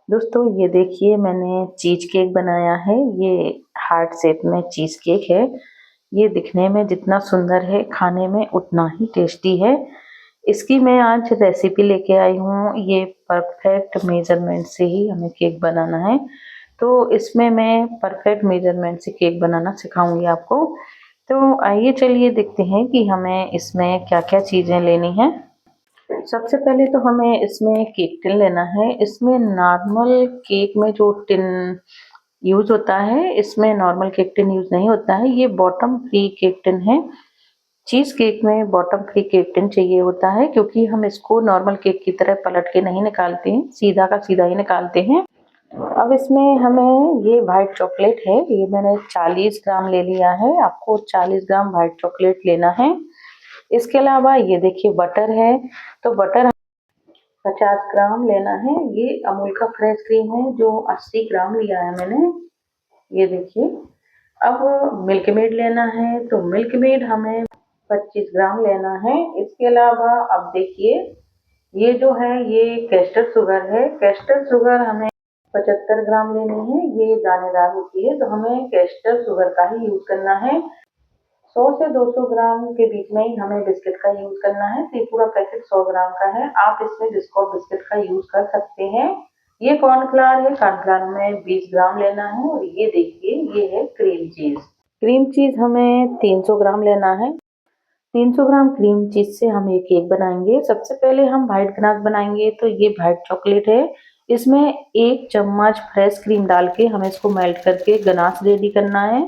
दोस्तों ये देखिए मैंने चीज़ केक बनाया है। ये हार्ट शेप में चीज़ केक है। ये दिखने में जितना सुंदर है, खाने में उतना ही टेस्टी है। इसकी मैं आज रेसिपी लेके आई हूँ। ये परफेक्ट मेज़रमेंट से ही हमें केक बनाना है। तो इसमें मैं परफेक्ट मेज़रमेंट से केक बनाना सिखाऊँगी आपको। तो आइए चलिए देखते हैं कि हमें इसमें क्या-क्या चीज़ें लेनी हैं। सबसे पहले तो हमें इसमें केक टिन लेना है। इसमें नॉर्मल केक में जो टिन यूज़ होता है, इसमें नॉर्मल केक टिन यूज़ नहीं होता है। ये बॉटम फ्री केक टिन है। चीज़ केक में बॉटम फ्री केक टिन चाहिए होता है, क्योंकि हम इसको नॉर्मल केक की तरह पलट के नहीं निकालते हैं, सीधा का सीधा ही निकालते हैं। अब इसमें हमें ये व्हाइट चॉकलेट है, ये मैंने 40 ग्राम ले लिया है। आपको 40 ग्राम व्हाइट चॉकलेट लेना है। इसके अलावा ये देखिए बटर है, तो बटर 50 ग्राम लेना है। ये अमूल का फ्रेश क्रीम है जो 80 ग्राम लिया है मैंने। ये देखिए। अब मिल्क मेड लेना है, तो मिल्क मेड हमें 25 ग्राम लेना है। इसके अलावा अब देखिए ये जो है ये कैस्टर शुगर है। कैस्टर शुगर हमें 75 ग्राम लेनी है। ये दानेदार होती है, तो हमें कैस्टर शुगर का ही यूज करना है। 100 से 200 ग्राम के बीच में ही हमें बिस्किट का यूज करना है। तो ये पूरा पैकेट 100 ग्राम का है। आप इसमें बिस्कुट बिस्किट का यूज कर सकते हैं। ये कॉर्नफ्लावर है, कॉर्नफ्लावर हमें 20 ग्राम लेना है। और ये देखिए ये है क्रीम चीज। क्रीम चीज हमें 300 ग्राम लेना है। 300 ग्राम क्रीम चीज से हम एक केक बनाएंगे। सबसे पहले हम व्हाइट गनाश बनाएंगे। तो ये व्हाइट चॉकलेट है, इसमें 1 चम्मच फ्रेश क्रीम डाल के हमें इसको मेल्ट करके गनाश रेडी करना है।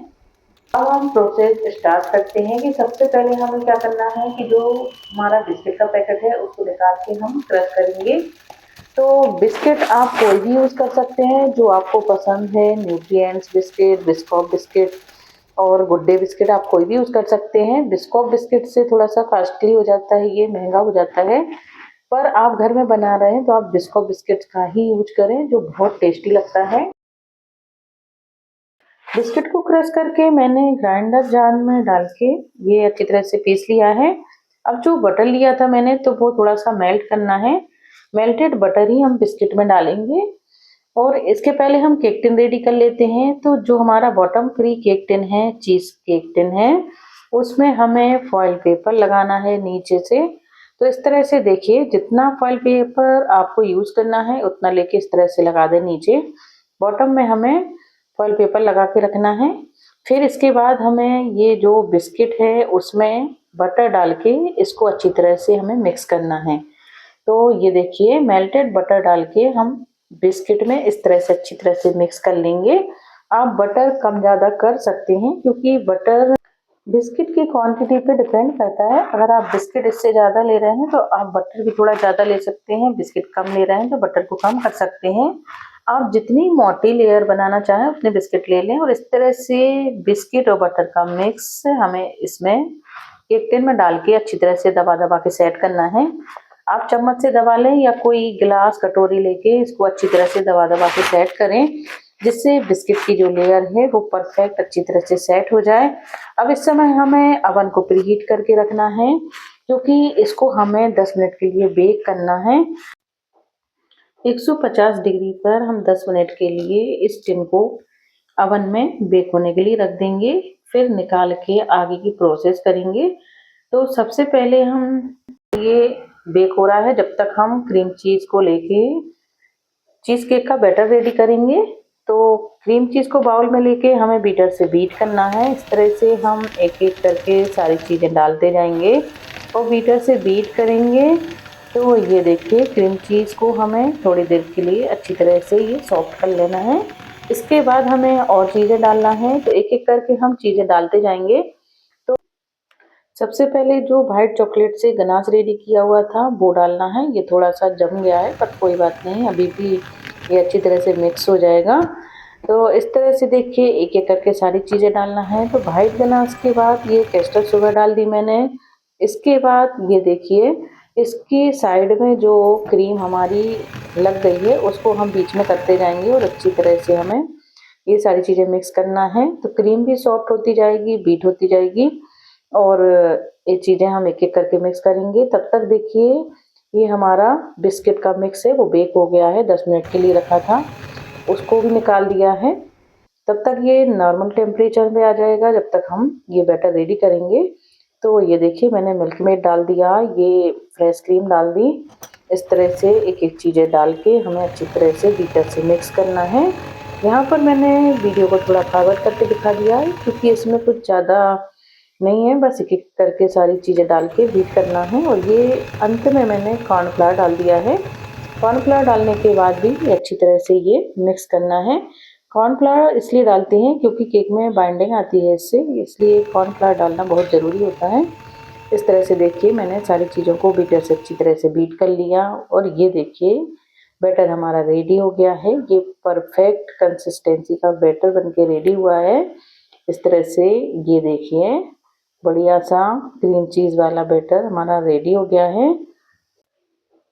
अब हम प्रोसेस स्टार्ट करते हैं कि सबसे पहले हमें क्या करना है कि जो हमारा बिस्किट का पैकेट है उसको निकाल के हम क्रश करेंगे। तो बिस्किट आप कोई भी यूज़ कर सकते हैं जो आपको पसंद है। न्यूट्रिएंट्स बिस्किट, बिस्कॉप बिस्किट और गुड डे बिस्किट आप कोई भी यूज़ कर सकते हैं। बिस्कॉप बिस्किट से थोड़ा सा कॉस्टली हो जाता है, ये महंगा हो जाता है। पर आप घर में बना रहे हैं तो आप बिस्कॉप बिस्किट का ही यूज करें, जो बहुत टेस्टी लगता है। बिस्किट को क्रश करके मैंने ग्राइंडर जार में डाल के ये अच्छी तरह से पीस लिया है। अब जो बटर लिया था मैंने तो वो थोड़ा सा मेल्ट करना है। मेल्टेड बटर ही हम बिस्किट में डालेंगे। और इसके पहले हम केक टिन रेडी कर लेते हैं। तो जो हमारा बॉटम फ्री केक टिन है, चीज केक टिन है, उसमें हमें फॉइल पेपर लगाना है नीचे से। तो इस तरह से देखिए जितना फॉइल पेपर आपको यूज करना है उतना लेके इस तरह से लगा दें नीचे। बॉटम में हमें फॉइल पेपर लगा के रखना है। फिर इसके बाद हमें ये जो बिस्किट है उसमें बटर डाल के इसको अच्छी तरह से हमें मिक्स करना है। तो ये देखिए मेल्टेड बटर डाल के हम बिस्किट में इस तरह से अच्छी तरह से मिक्स कर लेंगे। आप बटर कम ज़्यादा कर सकते हैं, क्योंकि बटर बिस्किट की क्वांटिटी पे डिपेंड करता है। अगर आप बिस्किट इससे ज़्यादा ले रहे हैं तो आप बटर भी थोड़ा ज़्यादा ले सकते हैं। बिस्किट कम ले रहे हैं तो बटर को कम कर सकते हैं। आप जितनी मोटी लेयर बनाना चाहें उतने बिस्किट ले लें। और इस तरह से बिस्किट और बटर का मिक्स हमें इसमें केक टिन में डाल के अच्छी तरह से दबा दबा के सेट करना है। आप चम्मच से दबा लें या कोई गिलास कटोरी लेके इसको अच्छी तरह से दबा दबा के सेट करें, जिससे बिस्किट की जो लेयर है वो परफेक्ट अच्छी तरह से सेट हो जाए। अब इस समय हमें अवन को प्रीहीट करके रखना है, क्योंकि इसको हमें 10 मिनट के लिए बेक करना है। 150 डिग्री पर हम 10 मिनट के लिए इस टिन को अवन में बेक होने के लिए रख देंगे। फिर निकाल के आगे की प्रोसेस करेंगे। तो सबसे पहले हम ये बेक हो रहा है जब तक हम क्रीम चीज को लेके चीज केक का बैटर रेडी करेंगे। तो क्रीम चीज को बाउल में लेके हमें बीटर से बीट करना है। इस तरह से हम एक एक करके सारी चीजें डालते जाएंगे और बीटर से बीट करेंगे। तो ये देखिए क्रीम चीज को हमें थोड़ी देर के लिए अच्छी तरह से ये सॉफ्ट कर लेना है। इसके बाद हमें और चीजें डालना है, तो एक एक करके हम चीजें डालते जाएंगे। तो सबसे पहले जो व्हाइट चॉकलेट से गनाश रेडी किया हुआ था वो डालना है। ये थोड़ा सा जम गया है पर कोई बात नहीं, अभी भी ये अच्छी तरह से मिक्स हो जाएगा। तो इस तरह से देखिए एक एक करके सारी चीज़ें डालना है। तो व्हाइट गनाश के बाद ये कैस्टर शुगर डाल दी मैंने। इसके बाद ये देखिए इसकी साइड में जो क्रीम हमारी लग गई है उसको हम बीच में करते जाएंगे और अच्छी तरह से हमें ये सारी चीज़ें मिक्स करना है। तो क्रीम भी सॉफ्ट होती जाएगी, बीट होती जाएगी और ये चीज़ें हम एक एक करके मिक्स करेंगे। तब तक देखिए ये हमारा बिस्किट का मिक्स है वो बेक हो गया है, 10 मिनट के लिए रखा था, उसको भी निकाल दिया है। तब तक ये नॉर्मल टेम्परेचर पे आ जाएगा जब तक हम ये बैटर रेडी करेंगे। तो ये देखिए मैंने मिल्क मेड डाल दिया, ये फ्रेश क्रीम डाल दी। इस तरह से एक-एक चीज़ें डाल के हमें अच्छी तरह से बीटर से मिक्स करना है। यहाँ पर मैंने वीडियो को थोड़ा फॉरवर्ड करके दिखा दिया है क्योंकि इसमें कुछ ज़्यादा नहीं है, बस एक-एक करके सारी चीज़ें डाल के बीट करना है। और ये अंत में मैंने कॉर्नफ्लावर डाल दिया है। कॉर्नफ्लावर डालने के बाद भी अच्छी तरह से ये मिक्स करना है। कॉर्नफ्लावर इसलिए डालते हैं क्योंकि केक में बाइंडिंग आती है इससे, इसलिए कॉर्नफ्लावर डालना बहुत ज़रूरी होता है। इस तरह से देखिए मैंने सारी चीज़ों को बीटर से अच्छी तरह से बीट कर लिया और ये देखिए बैटर हमारा रेडी हो गया है। ये परफेक्ट कंसिस्टेंसी का बैटर बनके रेडी हुआ है। इस तरह से ये देखिए बढ़िया सा क्रीम चीज़ वाला बैटर हमारा रेडी हो गया है।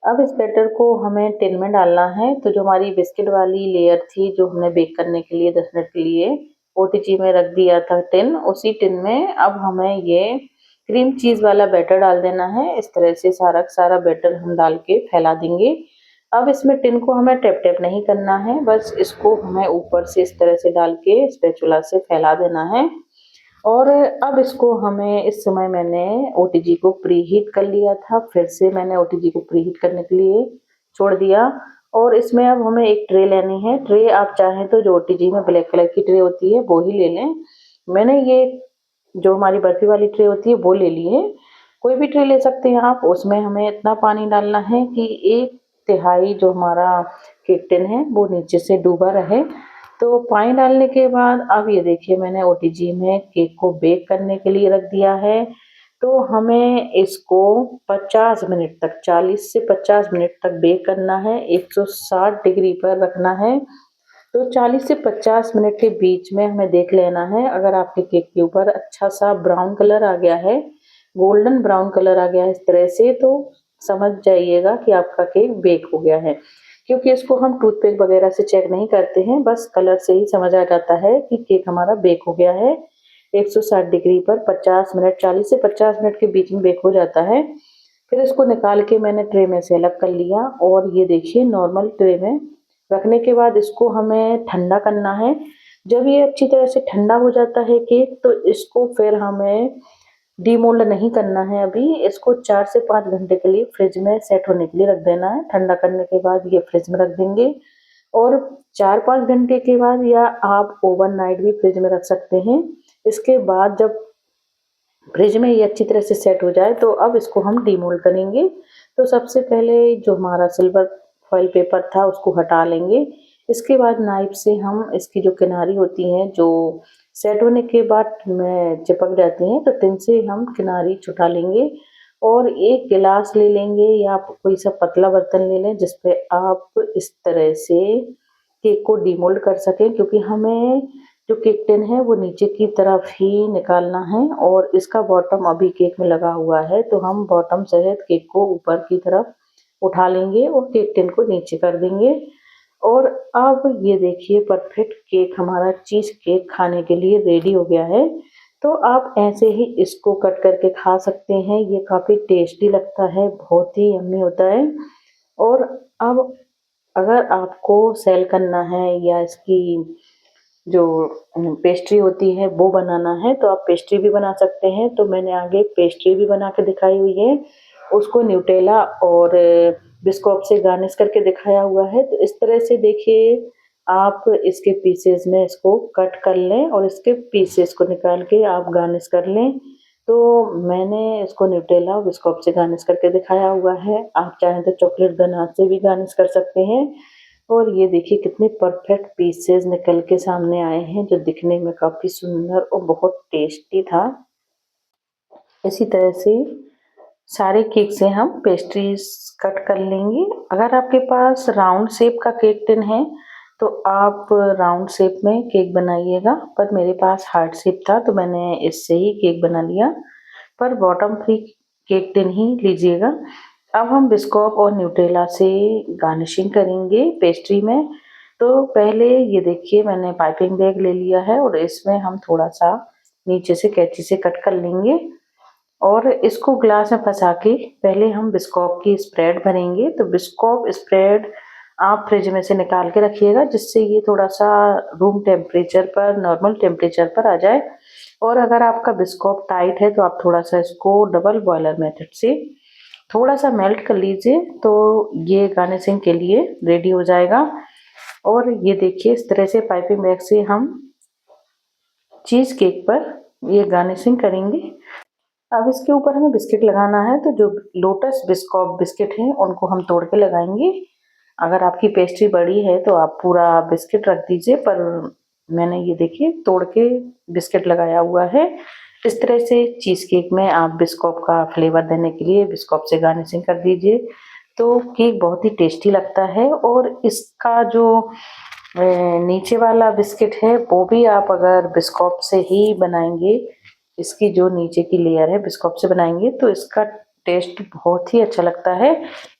अब इस बैटर को हमें टिन में डालना है। तो जो हमारी बिस्किट वाली लेयर थी जो हमने बेक करने के लिए 10 मिनट के लिए ओटीजी में रख दिया था टिन, उसी टिन में अब हमें ये क्रीम चीज़ वाला बैटर डाल देना है। इस तरह से सारा का सारा बैटर हम डाल के फैला देंगे। अब इसमें टिन को हमें टैप टैप नहीं करना है, बस इसको हमें ऊपर से इस तरह से डाल के स्पैचुला से फैला देना है। और अब इसको हमें इस समय मैंने ओटीजी को प्री हीट कर लिया था, फिर से मैंने ओटीजी को प्री हीट करने के लिए छोड़ दिया। और इसमें अब हमें एक ट्रे लेनी है। ट्रे आप चाहें तो जो ओटीजी में ब्लैक कलर की ट्रे होती है वो ही ले लें। मैंने ये जो हमारी बर्फी वाली ट्रे होती है वो ले ली है। कोई भी ट्रे ले सकते हैं आप। उसमें हमें इतना पानी डालना है कि 1/3 जो हमारा केक टिन है वो नीचे से डूबा रहे। तो पानी डालने के बाद अब ये देखिए मैंने ओटीजी में केक को बेक करने के लिए रख दिया है। तो हमें इसको 50 मिनट तक 40 से 50 मिनट तक बेक करना है, 160 डिग्री पर रखना है। तो 40 से 50 मिनट के बीच में हमें देख लेना है, अगर आपके केक के ऊपर अच्छा सा ब्राउन कलर आ गया है, गोल्डन ब्राउन कलर आ गया है इस तरह से, तो समझ जाइएगा कि आपका केक बेक हो गया है। क्योंकि इसको हम टूथपिक वगैरह से चेक नहीं करते हैं, बस कलर से ही समझ आ जाता है कि केक हमारा बेक हो गया है। 160 डिग्री पर 50 मिनट 40 से 50 मिनट के बीच में बेक हो जाता है। फिर इसको निकाल के मैंने ट्रे में से अलग कर लिया और ये देखिए नॉर्मल ट्रे में रखने के बाद इसको हमें ठंडा करना है। जब ये अच्छी तरह से ठंडा हो जाता है केक तो इसको फिर हमें डीमोल्ड नहीं करना है अभी, इसको 4 से 5 घंटे के लिए फ्रिज में सेट होने के लिए रख देना है। ठंडा करने के बाद ये फ्रिज में रख देंगे और 4-5 घंटे के बाद या आप ओवरनाइट भी फ्रिज में रख सकते हैं। इसके बाद जब फ्रिज में ये अच्छी तरह से सेट हो जाए तो अब इसको हम डीमोल्ड करेंगे। तो सबसे पहले जो हमारा सिल्वर फॉइल पेपर था उसको हटा लेंगे। इसके बाद नाइफ से हम इसकी जो किनारी होती हैं जो सेट होने के बाद में चिपक जाती हैं, तो टिन से हम किनारी छुटा लेंगे और एक गिलास ले लेंगे या आप कोई सा पतला बर्तन ले लें जिस पे आप इस तरह से केक को डीमोल्ड कर सकें, क्योंकि हमें जो केक टिन है वो नीचे की तरफ ही निकालना है और इसका बॉटम अभी केक में लगा हुआ है, तो हम बॉटम सहित केक को ऊपर की तरफ उठा लेंगे और केक टिन को नीचे कर देंगे। और अब ये देखिए परफेक्ट केक हमारा चीज़ केक खाने के लिए रेडी हो गया है। तो आप ऐसे ही इसको कट करके खा सकते हैं, ये काफ़ी टेस्टी लगता है, बहुत ही यम्मी होता है। और अब अगर आपको सेल करना है या इसकी जो पेस्ट्री होती है वो बनाना है तो आप पेस्ट्री भी बना सकते हैं। तो मैंने आगे पेस्ट्री भी बना के दिखाई हुई है, उसको न्यूटेला और बिस्कुट से गार्निश करके दिखाया हुआ है। तो इस तरह से देखिए आप इसके पीसेस में इसको कट कर लें और इसके पीसेस को निकाल के आप गार्निश कर लें। तो मैंने इसको न्यूटेला और बिस्कुट से गार्निश करके दिखाया हुआ है, आप चाहें तो चॉकलेट गनाश से भी गार्निश कर सकते हैं। और ये देखिए कितने परफेक्ट पीसेस निकल के सामने आए हैं जो दिखने में काफ़ी सुंदर और बहुत टेस्टी था। इसी तरह से सारे केक से हम पेस्ट्रीज कट कर लेंगे। अगर आपके पास राउंड शेप का केक टिन है तो आप राउंड शेप में केक बनाइएगा, पर मेरे पास हार्ट शेप था तो मैंने इससे ही केक बना लिया। पर बॉटम फ्री केक टिन ही लीजिएगा। अब हम बिस्कुट और न्यूटेला से गार्निशिंग करेंगे पेस्ट्री में। तो पहले ये देखिए मैंने पाइपिंग बैग ले लिया है और इसमें हम थोड़ा सा नीचे से कैंची से कट कर लेंगे। और इसको ग्लास में फँसा के पहले हम बिस्कुट की स्प्रेड भरेंगे। तो बिस्कुट स्प्रेड आप फ्रिज में से निकाल के रखिएगा, जिससे ये थोड़ा-सा रूम टेम्परेचर पर, नॉर्मल टेम्परेचर पर आ जाए। और अगर आपका बिस्कुट टाइट है तो आप थोड़ा-सा इसको डबल बॉयलर मेथड से थोड़ा-सा मेल्ट कर लीजिए, तो ये गार्निशिंग के लिए रेडी हो जाएगा। और ये देखिए इस तरह से पाइपिंग बैग से हम चीज़ केक पर ये गार्निशिंग करेंगे। अब इसके ऊपर हमें बिस्किट लगाना है, तो जो लोटस बिस्कुट बिस्किट हैं उनको हम तोड़ के लगाएंगे। अगर आपकी पेस्ट्री बड़ी है तो आप पूरा बिस्किट रख दीजिए, पर मैंने ये देखिए तोड़ के बिस्किट लगाया हुआ है। इस तरह से चीज़ केक में आप बिस्कुट का फ्लेवर देने के लिए बिस्कुट से गार्निशिंग कर दीजिए, तो केक बहुत ही टेस्टी लगता है। और इसका जो नीचे वाला बिस्किट है वो भी आप अगर बिस्कुट से ही बनाएंगे, इसकी जो नीचे की लेयर है बिस्कुट से बनाएंगे तो इसका टेस्ट बहुत ही अच्छा लगता है।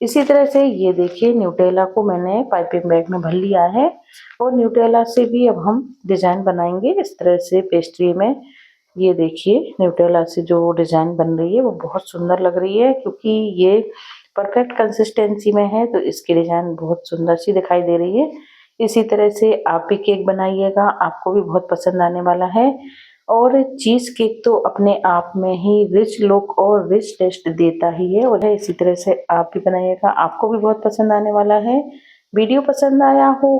इसी तरह से ये देखिए न्यूटेला को मैंने पाइपिंग बैग में भर लिया है, और न्यूटेला से भी अब हम डिज़ाइन बनाएंगे इस तरह से पेस्ट्री में। ये देखिए न्यूटेला से जो डिज़ाइन बन रही है वो बहुत सुंदर लग रही है, क्योंकि ये परफेक्ट कंसिस्टेंसी में है तो इसकी डिज़ाइन बहुत सुंदर सी दिखाई दे रही है। इसी तरह से आप भी केक बनाइएगा, आपको भी बहुत पसंद आने वाला है। और चीज़ केक तो अपने आप में ही रिच लुक और रिच टेस्ट देता ही है, और इसी तरह से आप भी बनाइएगा, आपको भी बहुत पसंद आने वाला है। वीडियो पसंद आया हो,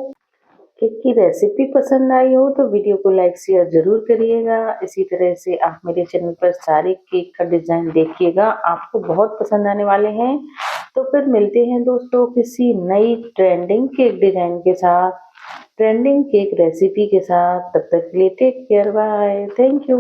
केक की रेसिपी पसंद आई हो तो वीडियो को लाइक शेयर ज़रूर करिएगा। इसी तरह से आप मेरे चैनल पर सारे केक का डिज़ाइन देखिएगा, आपको बहुत पसंद आने वाले हैं। तो फिर मिलते हैं दोस्तों किसी नई ट्रेंडिंग केक डिज़ाइन के साथ, ट्रेंडिंग केक रेसिपी के साथ। तब तक के लिए take care, bye, thank you.